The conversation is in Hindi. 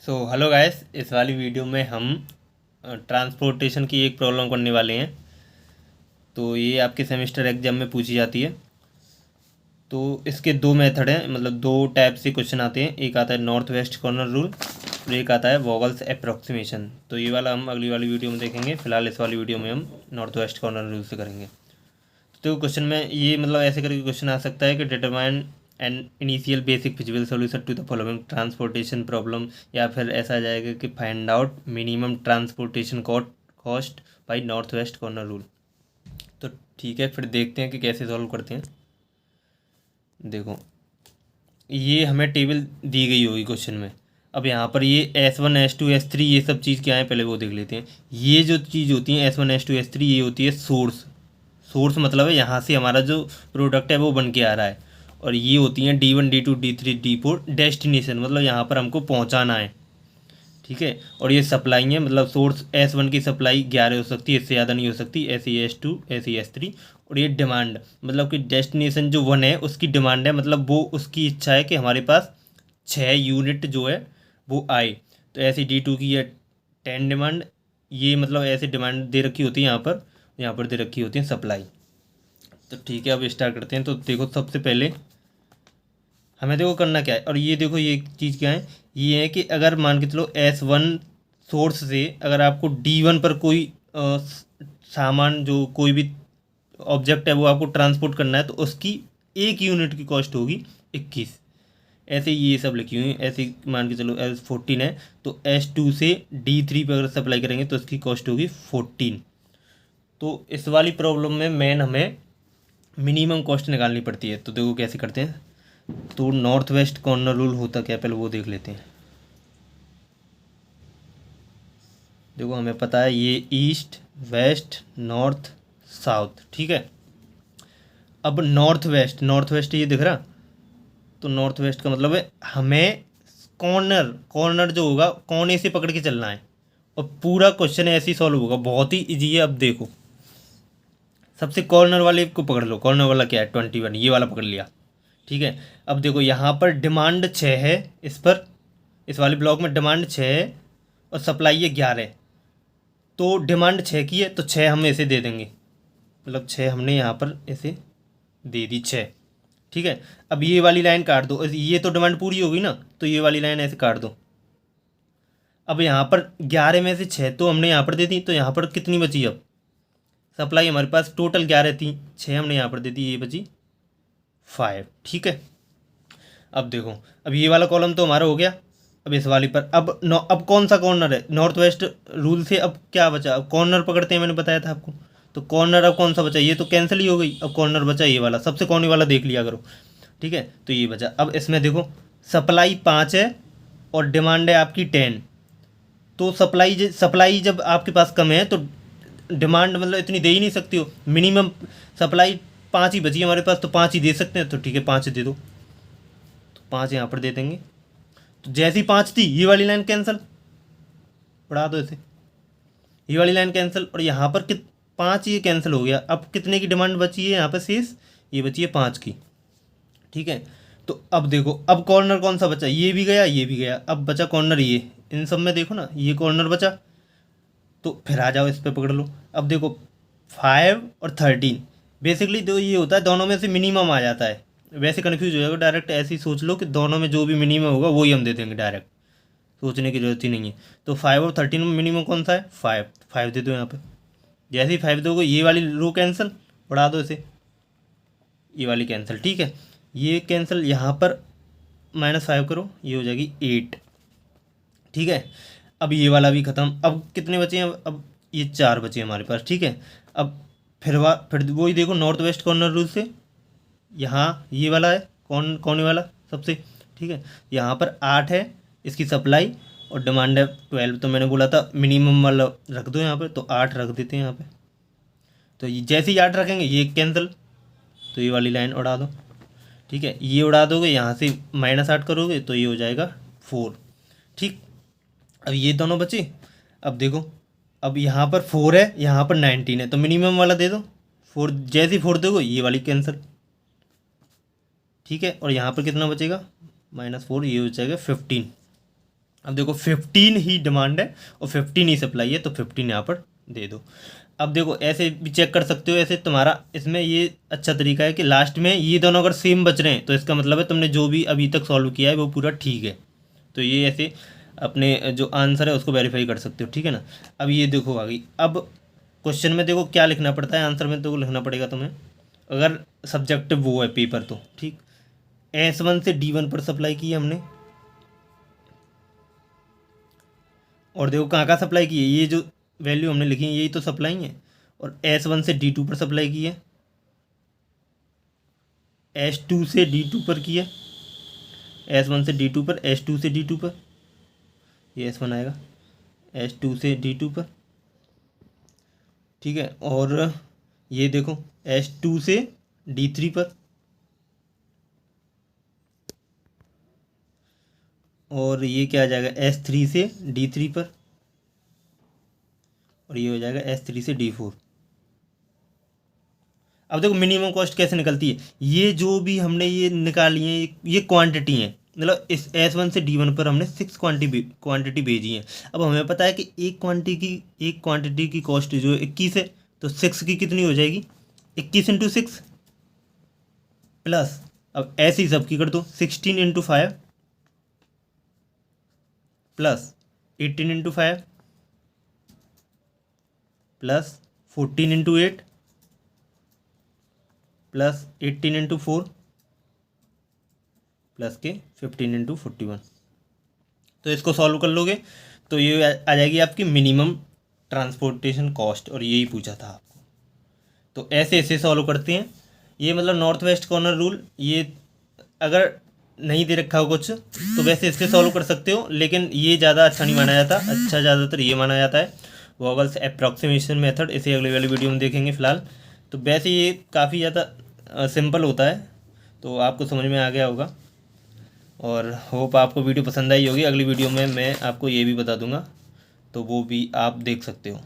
हेलो गाइस, इस वाली वीडियो में हम ट्रांसपोर्टेशन की एक प्रॉब्लम करने वाले हैं। तो ये आपके सेमेस्टर एग्जाम में पूछी जाती है। तो इसके दो मेथड हैं, मतलब दो टाइप से क्वेश्चन आते हैं। एक आता है नॉर्थ वेस्ट कॉर्नर रूल और एक आता है वॉगल्स अप्रॉक्सीमेशन। तो ये वाला हम अगली वाली वीडियो में देखेंगे। फिलहाल इस वाली वीडियो में हम नॉर्थ वेस्ट कॉर्नर रूल से करेंगे। तो क्वेश्चन में ये मतलब ऐसे करके क्वेश्चन आ सकता है कि determine an initial basic feasible solution to the following transportation problem, या फिर ऐसा आ जाएगा कि find out minimum transportation cost by north west corner rule. तो ठीक है, फिर देखते हैं कि कैसे सॉल्व करते हैं। देखो, ये हमें टेबल दी गई होगी क्वेश्चन में। अब यहाँ पर ये S1 S2 S3 ये सब चीज़ क्या है पहले वो देख लेते हैं। ये जो चीज़ होती है S1 S2 S3 ये होती है सोर्स। सोर्स मतलब है यहाँ से हमारा जो प्रोडक्ट है वो बन के आ रहा है। और ये होती हैं D1 D2 D3 D4 destination, मतलब यहाँ पर हमको पहुँचाना है। ठीक है। और ये सप्लाई है, मतलब सोर्स S1 की सप्लाई 11 हो सकती है, इससे ज़्यादा नहीं हो सकती। ऐसे S2 ऐसे S3। और ये डिमांड, मतलब कि डेस्टिनेशन जो 1 है उसकी डिमांड है, मतलब वो उसकी इच्छा है कि हमारे पास 6 यूनिट जो है वो आए। तो ऐसे D2 की है 10 डिमांड। ये मतलब ऐसे डिमांड दे रखी होती है यहाँ पर दे रखी होती है सप्लाई। तो ठीक है, अब स्टार्ट करते हैं। तो देखो, सबसे पहले हमें देखो करना क्या है। और ये देखो, ये चीज़ क्या है, ये है कि अगर मान के चलो S1 सोर्स से अगर आपको D1 पर कोई सामान, जो कोई भी ऑब्जेक्ट है वो आपको ट्रांसपोर्ट करना है, तो उसकी 1 यूनिट की कॉस्ट होगी 21। ऐसे ये सब लिखी हुई है। ऐसे मान के चलो S14 है, तो S2 से D3 पर अगर सप्लाई करेंगे तो उसकी कॉस्ट होगी 14। तो इस वाली प्रॉब्लम में मेन हमें मिनिमम कॉस्ट निकालनी पड़ती है। तो देखो कैसे करते हैं। तो नॉर्थ वेस्ट कॉर्नर रूल होता क्या, पहले वो देख लेते हैं। देखो, हमें पता है ये ईस्ट वेस्ट नॉर्थ साउथ, ठीक है। अब नॉर्थ वेस्ट ये दिख रहा। तो नॉर्थ वेस्ट का मतलब है हमें कॉर्नर कॉर्नर जो होगा कोने से पकड़ के चलना है। और पूरा क्वेश्चन ऐसे ही सॉल्व होगा, बहुत ही ईजी है। अब देखो, सबसे कॉर्नर वाले को पकड़ लो। कॉर्नर वाला क्या है, 21, ये वाला पकड़ लिया। ठीक है। अब देखो, यहाँ पर डिमांड 6 है, इस वाले ब्लॉक में डिमांड 6 है और सप्लाई है 11। तो डिमांड 6 की है तो 6 हम ऐसे दे देंगे, मतलब 6 हमने यहाँ पर ऐसे दे दी 6। ठीक है। अब ये वाली लाइन काट दो, ये तो डिमांड पूरी होगी ना, तो ये वाली लाइन ऐसे काट दो। अब यहाँ पर 11 में से 6 तो हमने यहाँ पर दे दी, तो यहाँ पर कितनी बची अब सप्लाई हमारे पास, टोटल 11 थी, 6 हमने यहाँ पर दे दी, ये बची 5। ठीक है। अब देखो, अब ये वाला कॉलम तो हमारा हो गया। अब इस वाली पर अब कौन सा कॉर्नर है, नॉर्थ वेस्ट रूल से अब क्या बचा, अब कॉर्नर पकड़ते हैं, मैंने बताया था आपको। तो कॉर्नर अब कौन सा बचा, ये तो कैंसिल ही हो गई। अब कॉर्नर बचा ये वाला, सबसे कोने वाला देख लिया करो। ठीक है। तो ये बचा। अब इसमें देखो, सप्लाई 5 है और डिमांड है आपकी 10। तो सप्लाई जब आपके पास कम है तो डिमांड मतलब इतनी दे ही नहीं सकती हो। मिनिमम सप्लाई 5 ही बची है हमारे पास, तो 5 ही दे सकते हैं। तो ठीक है, 5 दे दो। तो 5 यहाँ पर दे देंगे। तो जैसी 5 थी ये वाली लाइन कैंसिल, बढ़ा दो इसे, ये वाली लाइन कैंसिल। और यहाँ पर 5 ये कैंसिल हो गया। अब कितने की डिमांड बची है यहाँ पर शेष, ये बची है 5 की। ठीक है। तो अब देखो, अब कॉर्नर कौन सा बचा, ये भी गया ये भी गया, अब बचा कॉर्नर ये। इन सब में देखो ना, ये कॉर्नर बचा। तो फिर आ जाओ, इस पर पकड़ लो। अब देखो, 5 और 13 बेसिकली तो ये होता है दोनों में से मिनिमम आ जाता है। वैसे कन्फ्यूज हो जाएगा, डायरेक्ट ऐसे ही सोच लो कि दोनों में जो भी मिनिमम होगा वही हम दे देंगे डायरेक्ट, सोचने की जरूरत ही नहीं है। तो 5 और 13 में मिनिमम कौन सा है, 5। 5 दे दो यहाँ पे। जैसे ही 5 दोगे ये वाली रो कैंसिल, बढ़ा दो इसे, ये वाली कैंसिल। ठीक है। ये कैंसिल, यहाँ पर -5 करो, ये हो जाएगी 8। ठीक है। अब ये वाला भी ख़त्म। अब कितने बचे हैं, अब ये 4 बचे हैं हमारे पास। ठीक है। अब फिर वही देखो, नॉर्थ वेस्ट कॉर्नर रूल से यहाँ ये वाला है, कौन वाला सबसे। ठीक है। यहाँ पर 8 है इसकी सप्लाई और डिमांड है 12। तो मैंने बोला था मिनिमम वाला रख दो यहाँ पे, तो 8 रख देते हैं यहाँ पे। तो ये जैसे ही 8 रखेंगे ये कैंसिल, तो ये वाली लाइन उड़ा दो। ठीक है। ये उड़ा दोगे, यहाँ से -8 करोगे तो ये हो जाएगा 4। ठीक। अब ये दोनों बचे। अब देखो, अब यहाँ पर 4 है, यहाँ पर 19 है, तो मिनिमम वाला दे दो 4। जैसे ही 4 दोगे ये वाली कैंसिल। ठीक है। और यहाँ पर कितना बचेगा, -4, ये हो जाएगा 15। अब देखो 15 ही डिमांड है और 15 ही सप्लाई है, तो 15 यहाँ पर दे दो। अब देखो ऐसे भी चेक कर सकते हो, ऐसे तुम्हारा इसमें ये अच्छा तरीका है कि लास्ट में ये दोनों अगर सेम बच रहे हैं तो इसका मतलब है तुमने जो भी अभी तक सॉल्व किया है वो पूरा ठीक है। तो ये ऐसे अपने जो आंसर है उसको वेरीफाई कर सकते हो, ठीक है ना। अब ये देखो आ गई। अब क्वेश्चन में देखो क्या लिखना पड़ता है, आंसर में तो लिखना पड़ेगा तुम्हें, अगर सब्जेक्टिव वो है पेपर तो ठीक। S1 से D1 पर सप्लाई की है हमने, और देखो कहाँ कहाँ सप्लाई की है, ये जो वैल्यू हमने लिखी है यही तो सप्लाई है। और S1 से D2 पर सप्लाई की है, S2 से D2 पर की है, S1 से D2 पर, S2 से D2 पर, ये S1 आएगा, S2 से D2 पर, ठीक है। और ये देखो S2 से D3 पर, और ये क्या आ जाएगा S3 से D3 पर, और ये हो जाएगा S3 से D4। अब देखो मिनिमम कॉस्ट कैसे निकलती है, ये जो भी हमने ये निकाली है ये क्वांटिटी है, मतलब इस S1 से D1 पर हमने 6 क्वांटिटी भेजी है। अब हमें पता है कि एक क्वांटिटी की कॉस्ट जो 21 है, तो 6 की कितनी हो जाएगी, 21 इंटू 6 प्लस, अब ऐसे ही सबकी कर दो, 16 into 5 plus 18 into 5 plus 14 into 8 plus 18 into 4 plus के 15 इंटू 41। तो इसको सॉल्व कर लोगे तो ये आ जाएगी आपकी मिनिमम ट्रांसपोर्टेशन कॉस्ट, और यही पूछा था आपको। तो ऐसे ऐसे सॉल्व करते हैं। ये मतलब नॉर्थ वेस्ट कॉर्नर रूल, ये अगर नहीं दे रखा हो कुछ तो वैसे इससे सॉल्व कर सकते हो, लेकिन ये ज़्यादा अच्छा नहीं माना जाता, अच्छा ज़्यादातर ये माना जाता है वॉगल्स अप्रॉक्सीमेशन मेथड। इसे अगले वाली वीडियो में देखेंगे फिलहाल। तो वैसे ये काफ़ी ज़्यादा सिंपल होता है, तो आपको समझ में आ गया होगा, और होप आपको वीडियो पसंद आई होगी। अगली वीडियो में मैं आपको ये भी बता दूंगा, तो वो भी आप देख सकते हो।